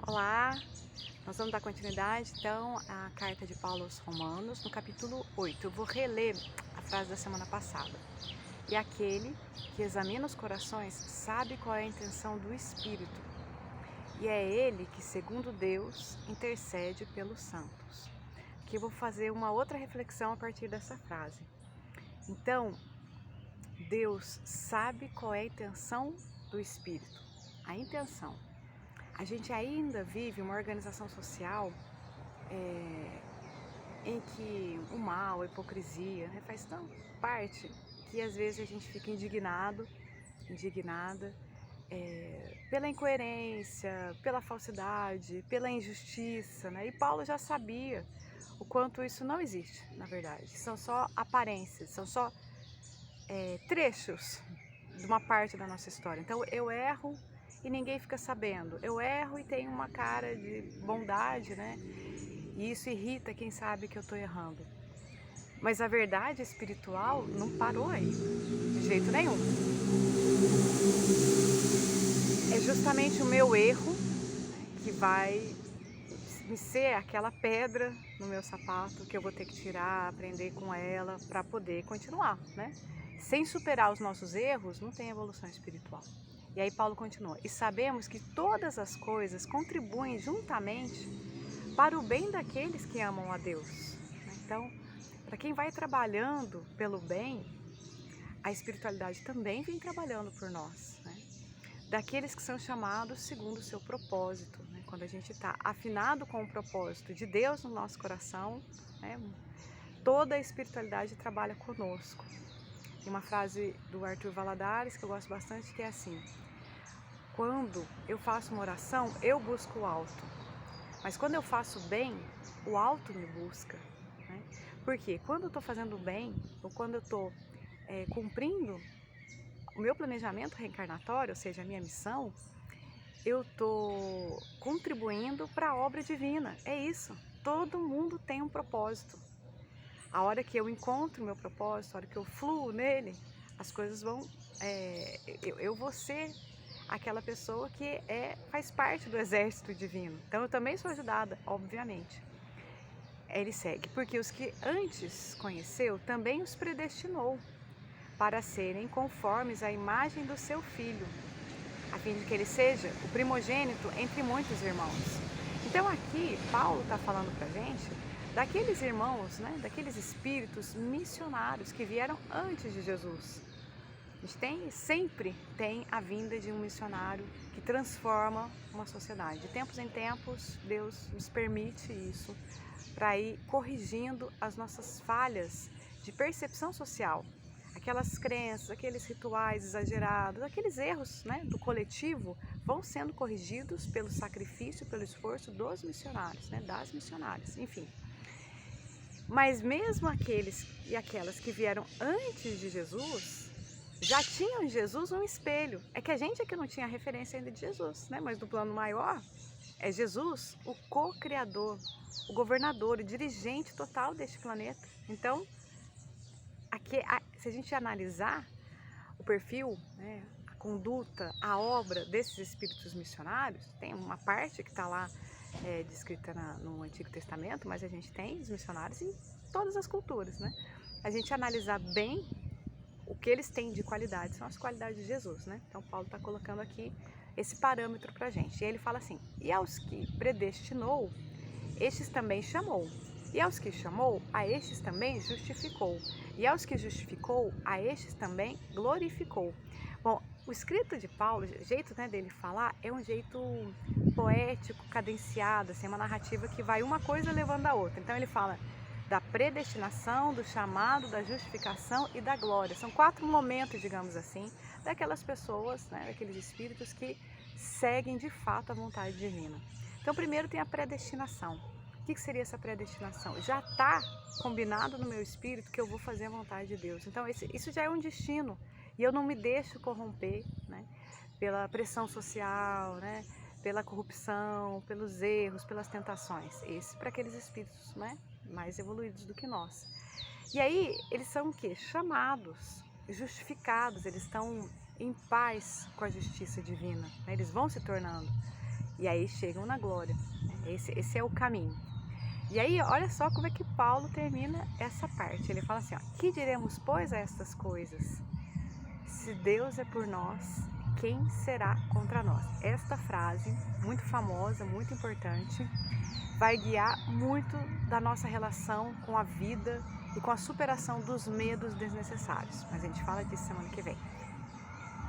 Olá, nós vamos dar continuidade então à carta de Paulo aos Romanos, no capítulo 8. Eu vou reler a frase da semana passada. E aquele que examina os corações sabe qual é a intenção do Espírito, e é ele que, segundo Deus, intercede pelos santos. Aqui eu vou fazer uma outra reflexão a partir dessa frase. Então, Deus sabe qual é a intenção do Espírito, a intenção. A gente ainda vive uma organização social em que o mal, a hipocrisia, faz tão parte que às vezes a gente fica indignada, pela incoerência, pela falsidade, pela injustiça, né? E Paulo já sabia o quanto isso não existe, na verdade. São só aparências, são só trechos de uma parte da nossa história. Então eu erro e ninguém fica sabendo. Eu erro e tenho uma cara de bondade, né? E isso irrita quem sabe que eu estou errando. Mas a verdade espiritual não parou aí, de jeito nenhum. É justamente o meu erro que vai ser aquela pedra no meu sapato que eu vou ter que tirar, aprender com ela para poder continuar, né? Sem superar os nossos erros, não tem evolução espiritual. E aí Paulo continua: e sabemos que todas as coisas contribuem juntamente para o bem daqueles que amam a Deus. Então, para quem vai trabalhando pelo bem, a espiritualidade também vem trabalhando por nós, né? Daqueles que são chamados segundo o seu propósito, né? Quando a gente está afinado com o propósito de Deus no nosso coração, né? Toda a espiritualidade trabalha conosco. Tem uma frase do Arthur Valadares que eu gosto bastante, que é assim: quando eu faço uma oração, eu busco o alto, mas quando eu faço bem, o alto me busca, né? Porque quando eu estou fazendo bem, ou quando eu estou cumprindo o meu planejamento reencarnatório, ou seja, a minha missão, eu estou contribuindo para a obra divina. É isso, todo mundo tem um propósito. A hora que eu encontro o meu propósito, a hora que eu fluo nele, as coisas vão... eu vou ser aquela pessoa que faz parte do exército divino. Então eu também sou ajudada, obviamente. Ele segue: porque os que antes conheceu, também os predestinou para serem conformes à imagem do seu Filho, a fim de que ele seja o primogênito entre muitos irmãos. Então aqui Paulo está falando para a gente daqueles irmãos, né, daqueles espíritos missionários que vieram antes de Jesus. A gente sempre tem a vinda de um missionário que transforma uma sociedade. De tempos em tempos, Deus nos permite isso para ir corrigindo as nossas falhas de percepção social. Aquelas crenças, aqueles rituais exagerados, aqueles erros, né, do coletivo vão sendo corrigidos pelo sacrifício, pelo esforço dos missionários, né, das missionárias, enfim. Mas mesmo aqueles e aquelas que vieram antes de Jesus já tinham em Jesus um espelho. É que a gente aqui não tinha referência ainda de Jesus, né? Mas do plano maior é Jesus, o co-criador, o governador, o dirigente total deste planeta. Então, aqui, se a gente analisar o perfil, né, a conduta, a obra desses espíritos missionários, tem uma parte que está lá descrita no Antigo Testamento, mas a gente tem os missionários em todas as culturas, né? A gente analisar bem o que eles têm de qualidade, são as qualidades de Jesus, né? Então Paulo está colocando aqui esse parâmetro para a gente. E ele fala assim: e aos que predestinou, estes também chamou. E aos que chamou, a estes também justificou. E aos que justificou, a estes também glorificou. Bom, o escrito de Paulo, o jeito, né, dele falar, é um jeito poético, cadenciado, assim, uma narrativa que vai uma coisa levando a outra. Então ele fala da predestinação, do chamado, da justificação e da glória. São 4 momentos, digamos assim, daquelas pessoas, né, daqueles espíritos que seguem de fato a vontade divina. Então primeiro tem a predestinação. O que seria essa predestinação? Já está combinado no meu espírito que eu vou fazer a vontade de Deus. Então isso já é um destino e eu não me deixo corromper, né, pela pressão social, né, pela corrupção, pelos erros, pelas tentações. Esse para aqueles espíritos, né, mais evoluídos do que nós. E aí eles são o quê? Chamados, justificados, eles estão em paz com a justiça divina, né? Eles vão se tornando. e aí chegam na glória. Esse é o caminho. E aí, olha só como é que Paulo termina essa parte. Ele fala assim, ó, que diremos, pois, a estas coisas? Se Deus é por nós, quem será contra nós? Esta frase, muito famosa, muito importante, vai guiar muito da nossa relação com a vida e com a superação dos medos desnecessários. Mas a gente fala disso semana que vem.